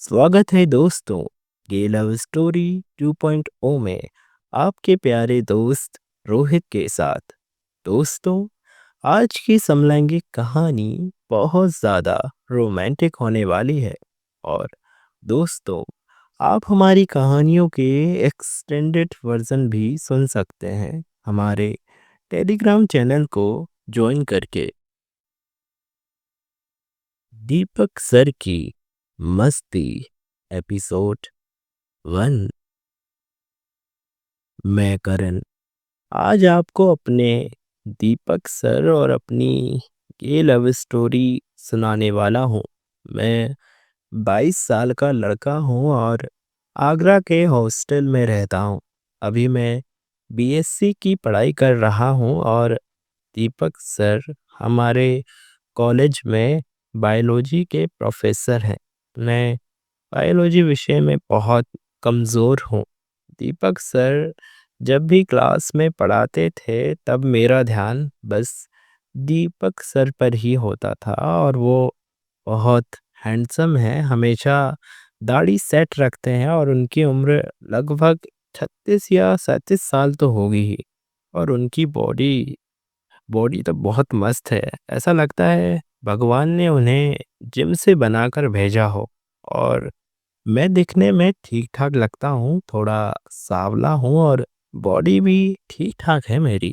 स्वागत है दोस्तों, ये लव स्टोरी 2.0 में आपके प्यारे दोस्त रोहित के साथ। दोस्तों, आज की समलैंगिक कहानी बहुत ज़्यादा रोमांटिक होने वाली है। और दोस्तों, आप हमारी कहानियों के एक्सटेंडेड वर्जन भी सुन सकते हैं हमारे टेलीग्राम चैनल को ज्वाइन करके। दीपक सर की मस्ती एपिसोड 1। मैं करण आज आपको अपने दीपक सर और अपनी ये लव स्टोरी सुनाने वाला हूँ। मैं 22 साल का लड़का हूँ और आगरा के हॉस्टल में रहता हूँ। अभी मैं बीएससी की पढ़ाई कर रहा हूँ और दीपक सर हमारे कॉलेज में बायोलॉजी के प्रोफेसर हैं। मैं बायोलॉजी विषय में बहुत कमज़ोर हूँ। दीपक सर जब भी क्लास में पढ़ाते थे तब मेरा ध्यान बस दीपक सर पर ही होता था और वो बहुत हैंडसम है, हमेशा दाढ़ी सेट रखते हैं और उनकी उम्र लगभग 36 या 37 साल तो होगी ही। और उनकी बॉडी बॉडी तो बहुत मस्त है, ऐसा लगता है भगवान ने उन्हें जिम से बनाकर भेजा हो। और मैं दिखने में ठीक-ठाक लगता हूँ, थोड़ा सांवला हूँ और बॉडी भी ठीक-ठाक है मेरी।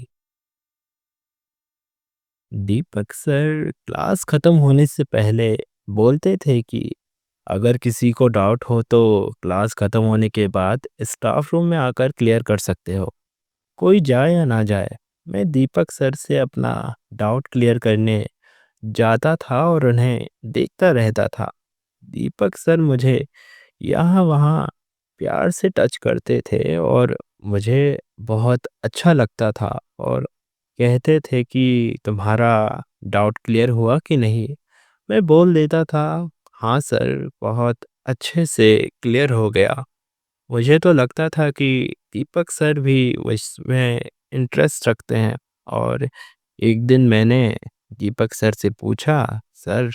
दीपक सर क्लास खत्म होने से पहले बोलते थे कि अगर किसी को डाउट हो तो क्लास खत्म होने के बाद स्टाफ रूम में आकर क्लियर कर सकते हो। कोई जाए या ना जाए, मैं दीपक सर से अपना डाउट क्लियर करने जाता था और उन्हें देखता रहता था। दीपक सर मुझे यहाँ-वहाँ प्यार से टच करते थे और मुझे बहुत अच्छा लगता था और कहते थे कि तुम्हारा डाउट क्लियर हुआ कि नहीं? मैं बोल देता था, हाँ सर, बहुत अच्छे से क्लियर हो गया। मुझे तो लगता था कि दीपक सर भी इसमें इंटरेस्ट रखते हैं। और एक दिन मैंने दीपक सर से पूछा, सर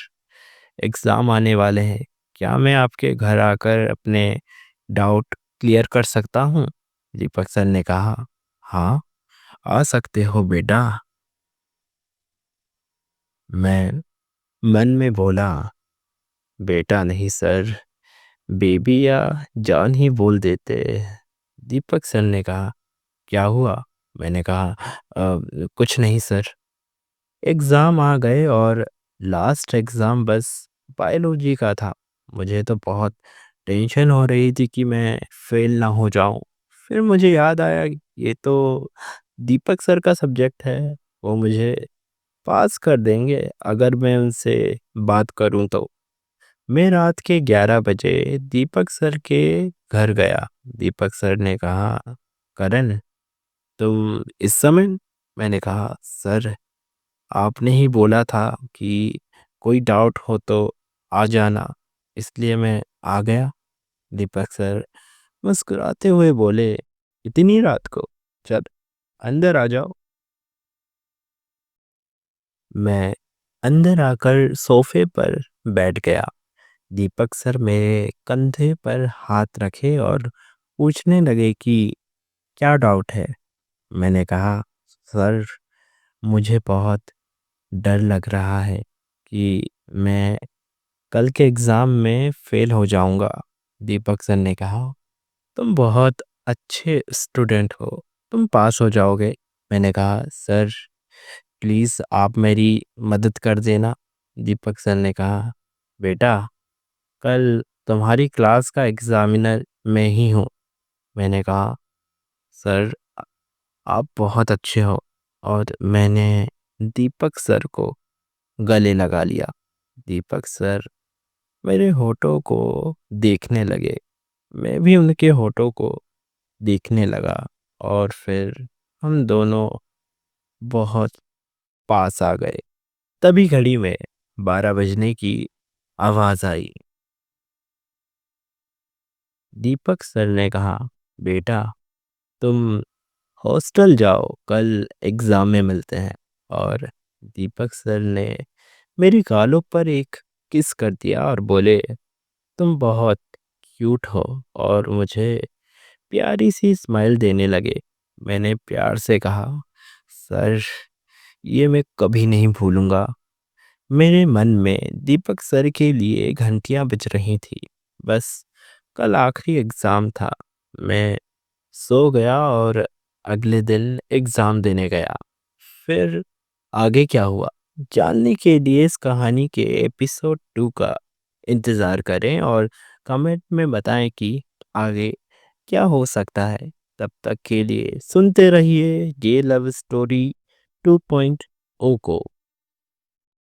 एग्ज़ाम आने वाले हैं, क्या मैं आपके घर आकर अपने डाउट क्लियर कर सकता हूँ? दीपक सर ने कहा, हाँ, आ सकते हो बेटा। मैं मन में बोला, बेटा नहीं सर, बेबी या जान ही बोल देते। दीपक सर ने कहा, क्या हुआ? मैंने कहा, कुछ नहीं सर। एग्ज़ाम आ गए और लास्ट एग्ज़ाम बस बायोलॉजी का था। मुझे तो बहुत टेंशन हो रही थी कि मैं फ़ेल ना हो जाऊँ। फिर मुझे याद आया ये तो दीपक सर का सब्जेक्ट है, वो मुझे पास कर देंगे अगर मैं उनसे बात करूँ तो। मैं रात के 11 बजे दीपक सर के घर गया। दीपक सर ने कहा, करण तुम इस समय? मैंने कहा, सर आपने ही बोला था कि कोई डाउट हो तो आ जाना, इसलिए मैं आ गया। दीपक सर मुस्कुराते हुए बोले, इतनी रात को? चल अंदर आ जाओ। मैं अंदर आकर सोफे पर बैठ गया। दीपक सर मेरे कंधे पर हाथ रखे और पूछने लगे कि क्या डाउट है। मैंने कहा, सर मुझे बहुत डर लग रहा है कि मैं कल के एग्ज़ाम में फ़ेल हो जाऊँगा। दीपक सर ने कहा, तुम बहुत अच्छे स्टूडेंट हो, तुम पास हो जाओगे। मैंने कहा, सर प्लीज़ आप मेरी मदद कर देना। दीपक सर ने कहा, बेटा कल तुम्हारी क्लास का एग्ज़ामिनर मैं ही हूँ। मैंने कहा, सर आप बहुत अच्छे हो। और मैंने दीपक सर को गले लगा लिया। दीपक सर मेरे होठों को देखने लगे, मैं भी उनके होठों को देखने लगा और फिर हम दोनों बहुत पास आ गए। तभी घड़ी में 12 बजने की आवाज़ आई। दीपक सर ने कहा, बेटा तुम हॉस्टल जाओ, कल एग्ज़ाम में मिलते हैं। और दीपक सर ने मेरी गालों पर एक किस कर दिया और बोले, तुम बहुत क्यूट हो और मुझे प्यारी सी स्माइल देने लगे। मैंने प्यार से कहा, सर, ये मैं कभी नहीं भूलूंगा। मेरे मन में दीपक सर के लिए घंटियां बज रही थी। बस कल आखिरी एग्ज़ाम था। मैं सो गया और अगले दिन एग्ज़ाम देने गया। फिर आगे क्या हुआ? जानने के लिए इस कहानी के एपिसोड 2 का इंतज़ार करें और कमेंट में बताएं कि आगे क्या हो सकता है। तब तक के लिए सुनते रहिए ये लव स्टोरी 2.0 को।